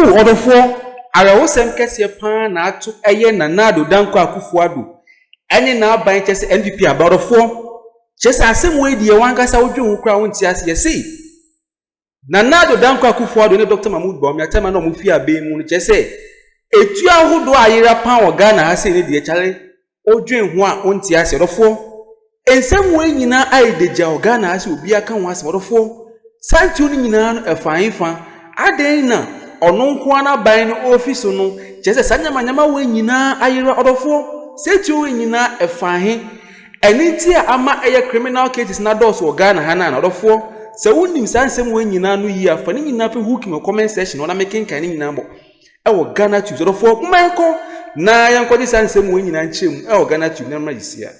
order for I was some case pan na to a yen and nado danko akufuado. Any now buying just MVP about a 4. Just as same way the one gas out you crown tias ye see. Nanado danko akufuado ne Dr. Mahmoud Bom ya tema no mufia be mu just say. Etu ahodo ayira pan o Ghana ha say ne de chale. Odwen ho a onti ase odofo ensem we nyina aideja o Ghana ase obi aka ho ase odofo santu ni nyina no efan fa aden na ono nko ana ban no office no chese sanyamanyama we nyina ayira odofo setu we nyina efan he eniti ama eye criminal cases na dos o Ghana ha na odofo se wonim sansem we nyina no yi afa ni nyina fe hook me comment section na making kan ni nyina bo e wo Ghanatube odofo kumeko na yankodi sansem we nyina nchem e wo Ghanatube na magisia.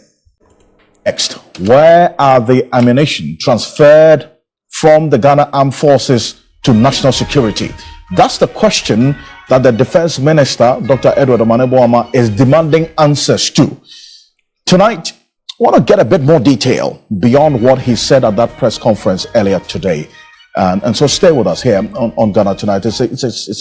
Next, where are the ammunition transferred from the Ghana Armed Forces to national security? That's the question that the Defense Minister, Dr. Edward Omaneboama, is demanding answers to. Tonight, I want to get a bit more detail beyond what he said at that press conference earlier today. And so stay with us here on Ghana Tonight. It's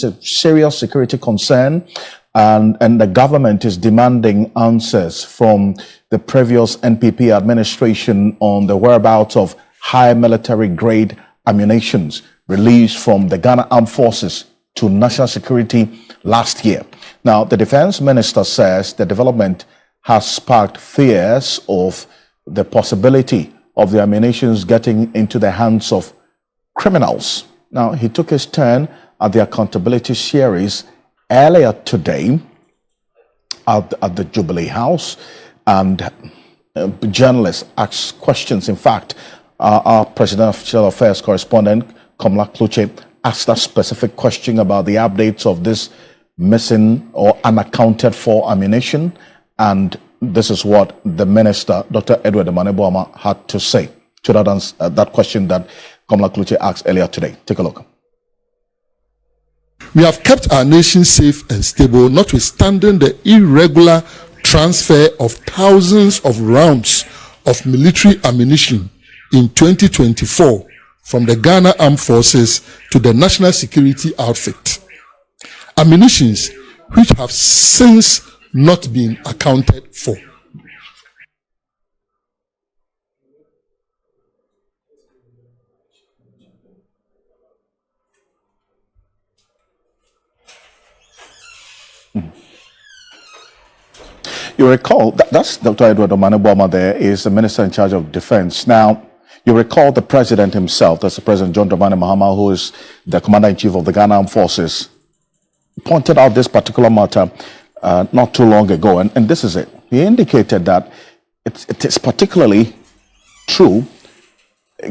a serious security concern, and the government is demanding answers from the previous NPP administration on the whereabouts of high military grade ammunitions released from the Ghana Armed Forces to national security last year. Now, the defense minister says the development has sparked fears of the possibility of the ammunitions getting into the hands of criminals. Now, he took his turn at the accountability series earlier today at the Jubilee House, and journalists asked questions. In fact, our presidential affairs correspondent, Komla Kluche, asked a specific question about the updates of this missing or unaccounted for ammunition, and this is what the minister, Dr. Edward Omaneboama, had to say to that question that Komla Kluche asked earlier today. Take a look. We have kept our nation safe and stable, notwithstanding the irregular transfer of thousands of rounds of military ammunition in 2024 from the Ghana Armed Forces to the National Security Outfit. Ammunitions which have since not been accounted for. You recall, that's Dr. Edward Omaneboama there, is the minister in charge of defense. Now, you recall the president himself, that's the President John Dramani Mahama, who is the commander-in-chief of the Ghana Armed Forces, pointed out this particular matter not too long ago, and this is it. He indicated that it is particularly true,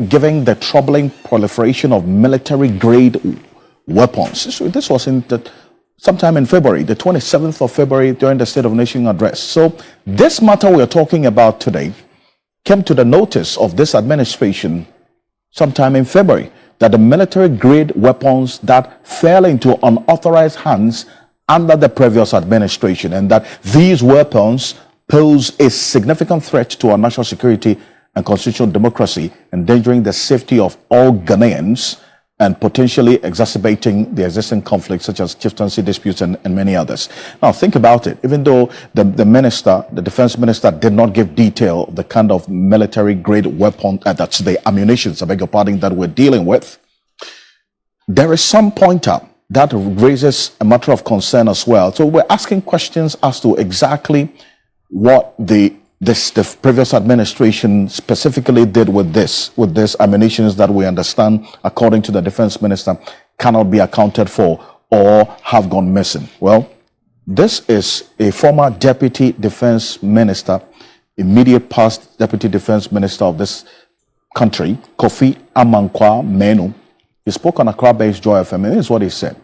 given the troubling proliferation of military-grade weapons. This was in sometime in February, the 27th of February, during the State of the Nation address. So this matter we are talking about today came to the notice of this administration sometime in February, that the military-grade weapons that fell into unauthorized hands under the previous administration, and that these weapons pose a significant threat to our national security and constitutional democracy, endangering the safety of all Ghanaians and potentially exacerbating the existing conflicts such as chieftaincy disputes and many others. Now, think about it. Even though the defense minister did not give detail of the kind of military-grade weapon, that's the ammunitions, I beg your pardon, that we're dealing with, there is some pointer that raises a matter of concern as well. So we're asking questions as to exactly what the previous administration specifically did with this ammunitions that we understand, according to the defense minister, cannot be accounted for or have gone missing. Well, this is a former deputy defense minister, immediate past deputy defense minister of this country, Kofi Amankwa Menu. He spoke on Accra-based Joy FM, and this is what he said.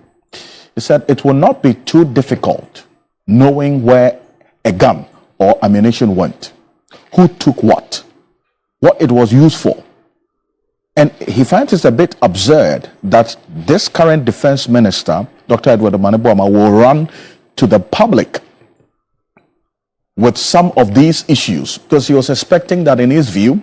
He said, it will not be too difficult knowing where a gun or ammunition went, who took what it was used for. And he finds it a bit absurd that this current defense minister, Dr. Edward Omaneboama, will run to the public with some of these issues, because he was expecting that, in his view,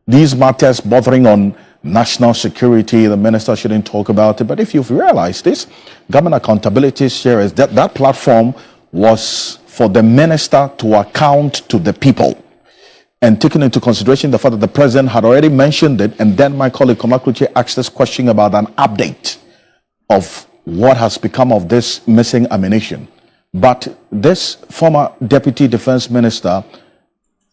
these matters bordering on national security, the minister shouldn't talk about it. But if you've realized this, government accountability share is that platform was for the minister to account to the people. And taking into consideration the fact that the president had already mentioned it, and then my colleague Komakluche asked this question about an update of what has become of this missing ammunition. But this former deputy defense minister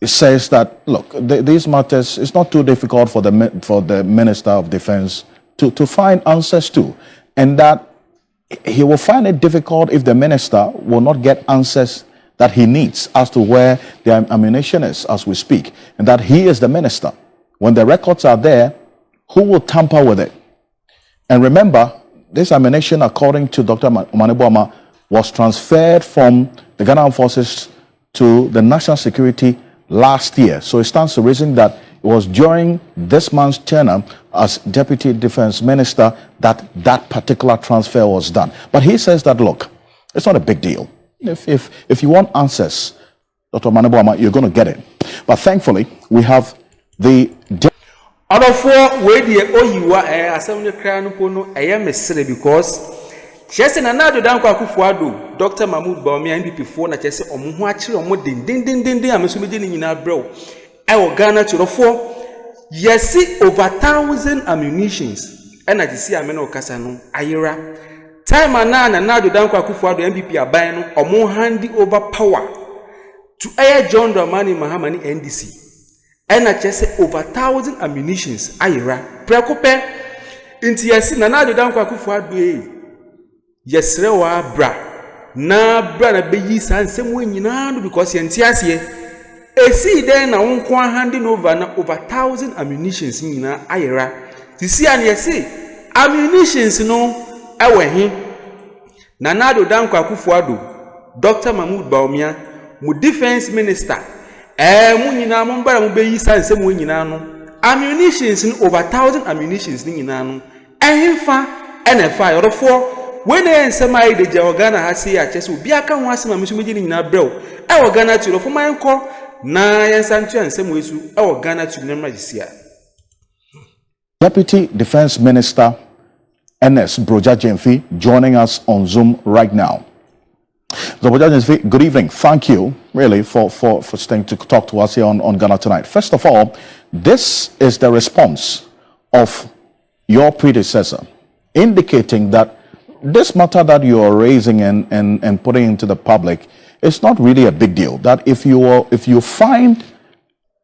says that, look, these matters, it's not too difficult for the minister of defense to find answers to, and that he will find it difficult if the minister will not get answers that he needs as to where the ammunition is as we speak, and that he is the minister. When the records are there, who will tamper with it? And remember, this ammunition, according to Dr. Maneboama, was transferred from the Ghana Armed Forces to the National Security last year. So it stands to reason that it was during this man's tenure as Deputy Defense Minister that that particular transfer was done. But he says that, look, it's not a big deal. If you want answers, Dr. Maneboama, you're going to get it. But thankfully, we have the... Other four, where the Oyiwa Assembly Crown Pono, I am a silly because just in another Danko Kufuado, Dr. Mahmoud Baumia, NDP for Nachese, or Muhachi, or Modin, din, I'm assuming in our bro. I will Ghana to the four. Yes, see over 1,000 ammunitions, and I see Ameno Casano, Ayera. Time and another Danko Kufuado, NDP are buying or more handy over power to air John Dramani Mahamani NDC. And I just say over 1,000 ammunitions. Ayera, preoccupé. Inti yasi na nado dan kwa kufuado yesre wa bra na bra na beyi sansem we nyina because yenti ase esi den na wonko handing over na over 1,000 ammunitions nyina ayera sisi an yesi ammunitions no ewe he na nado dan kwa kufuado Dr. Mahmoud Baumia mu defense minister mu nyina mo mbara mo beyi sansem we nyina no ammunitions no over 1,000 ammunitions ni nyina no ehfa enefa yorofo when ensema ide je Ghana ha se ya chese obi aka ho asema mesu meji ni nyina brew Ghana turo fo man ko na yensantu ansem wesu Ghana turo na magisia. Deputy Defense Minister NS Broja Jemfi joining us on Zoom right now. So, good evening. Thank you, really, for staying to talk to us here on Ghana Tonight. First of all, this is the response of your predecessor, indicating that this matter that you are raising and putting into the public is not really a big deal. That if you find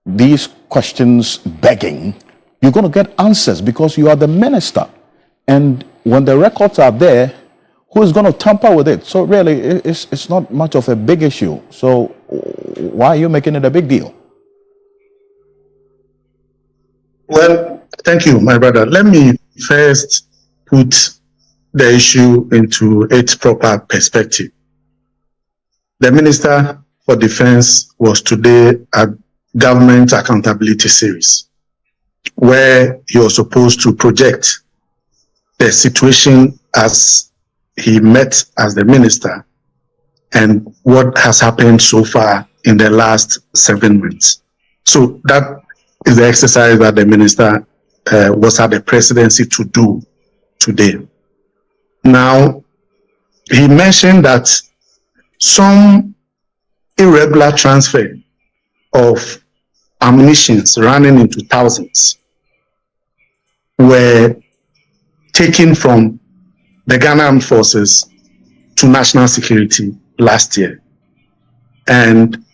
these questions begging, you're going to get answers because you are the minister. And when the records are there, who is going to tamper with it? So really, it's not much of a big issue. So why are you making it a big deal? Well, thank you, my brother. Let me first put the issue into its proper perspective. The Minister for Defense was today at Government Accountability Series, where he was supposed to project the situation as he met as the minister and what has happened so far in the last 7 months. So that is the exercise that the minister was at the presidency to do today. Now, he mentioned that some irregular transfer of ammunitions running into thousands were taken from the Ghana Armed Forces to national security last year. And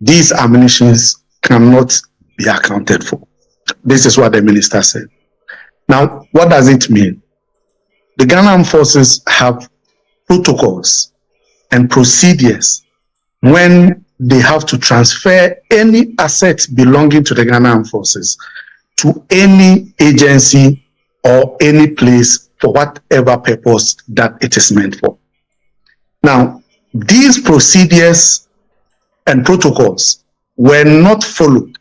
these ammunitions cannot be accounted for. This is what the minister said. Now, what does it mean? The Ghana Armed Forces have protocols and procedures when they have to transfer any assets belonging to the Ghana Armed Forces to any agency or any place for whatever purpose that it is meant for. Now, these procedures and protocols were not followed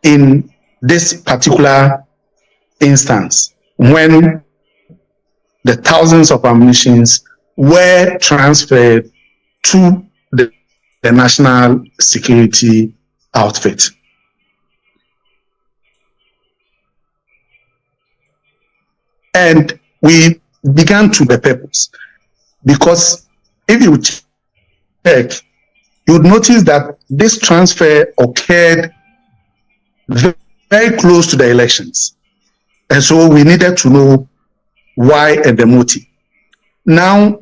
in this particular instance when the thousands of ammunitions were transferred to the national security outfit. And we began to the purpose. Because if you check, you would notice that this transfer occurred very close to the elections. And so we needed to know why and the motive. Now,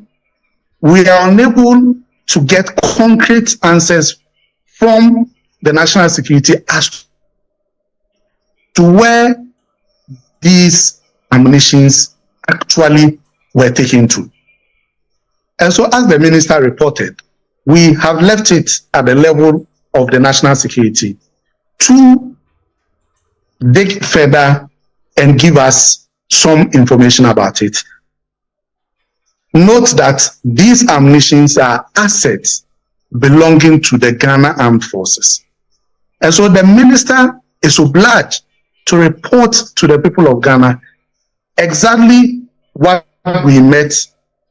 we are unable to get concrete answers from the national security as to where these ammunitions actually were taken to. And so, as the minister reported, we have left it at the level of the national security to dig further and give us some information about it. Note that these ammunitions are assets belonging to the Ghana Armed Forces. And so the minister is obliged to report to the people of Ghana exactly what we met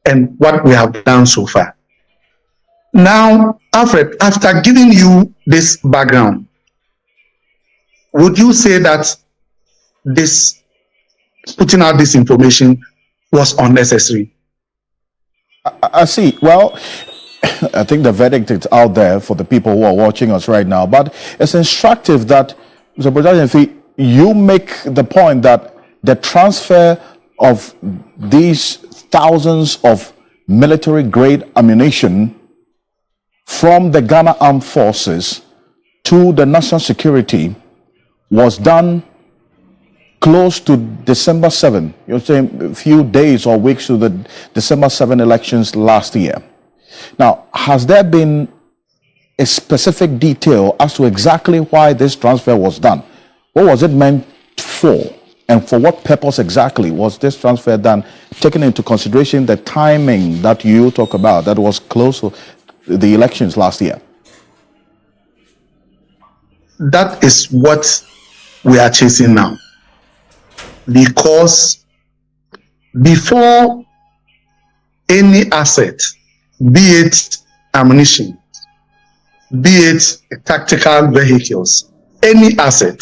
and what we have done so far. Now, Alfred, after giving you this background, would you say that this putting out this information was unnecessary? I see. Well, I think the verdict is out there for the people who are watching us right now. But it's instructive that, Mr. President, you make the point that the transfer of these thousands of military-grade ammunition from the Ghana Armed Forces to the national security was done close to December 7. You're saying a few days or weeks to the December 7 elections last year. Now, has there been a specific detail as to exactly why this transfer was done? What was it meant for? And for what purpose exactly was this transfer done, taking into consideration the timing that you talk about, that was close to the elections last year? That is what we are chasing now. Because before any asset, be it ammunition, be it tactical vehicles, any asset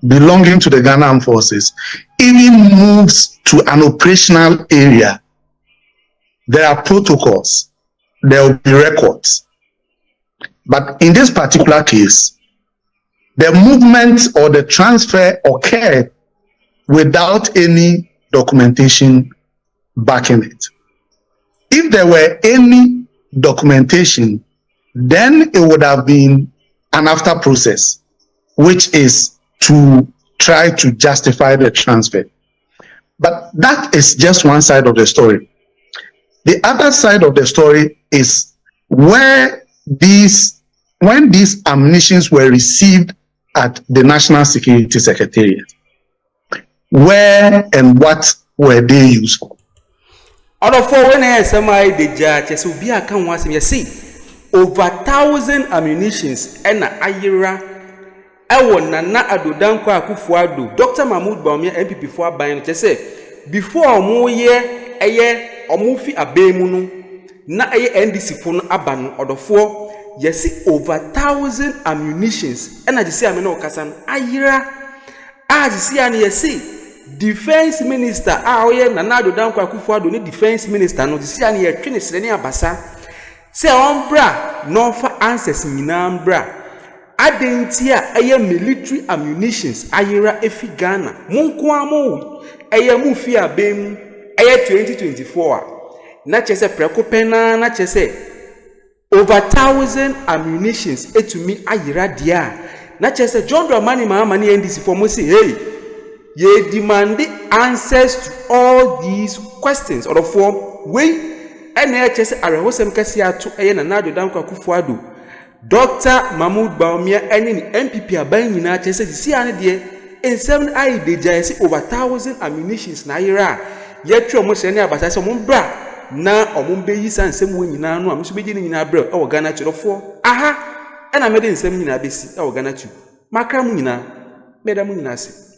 belonging to the Ghana Armed Forces, even moves to an operational area, there are protocols, there will be records. But in this particular case, the movement or the transfer occurred without any documentation backing it. If there were any documentation, then it would have been an after process, which is to try to justify the transfer. But that is just one side of the story. The other side of the story is when these ammunitions were received at the National Security Secretariat. Where and what were they used for? Out of 4 when I SMI the judge will be a can once you see over 1,000 ammunitions and ayira ewo nana Addo danko akufuado Dr. Mahmoud Bawumia MPP for ban say before omo ye eye omo fi abemu no na eye NDC fo no aba no odofo yesi over 1,000 ammunitions and I say amena okasan ayira as see an yesi Defense Minister oye nana Addo danko akufuado ni Defense Minister no see an ye twene srene abasa say ombra no for answers nyina mbra adentia eye military ammunitions ayira efi Ghana munko amu eye mu fi abem eye 2024 na chese prekopena na chese over 1,000 ammunitions etumi ayira dia na chese John Dramani Mahama ni NDC for mo say hey ye demand answers to all these questions or for we ene chese arehosem kase ato eye na Addo danko akufuado Dr. Mahmoud Bawumia any MPP aban nyina chese si ane de ensem ai de jaisi over 1,000 ammunitions na ayira yetwe omo se ne abasa se omo bra na omo beyi san nsem wo nyina no amso beji nyina bra e wo Ghanatube aha ena mede nsem nyina besi e wo Ghanatube makra mu nyina meda mu nyina se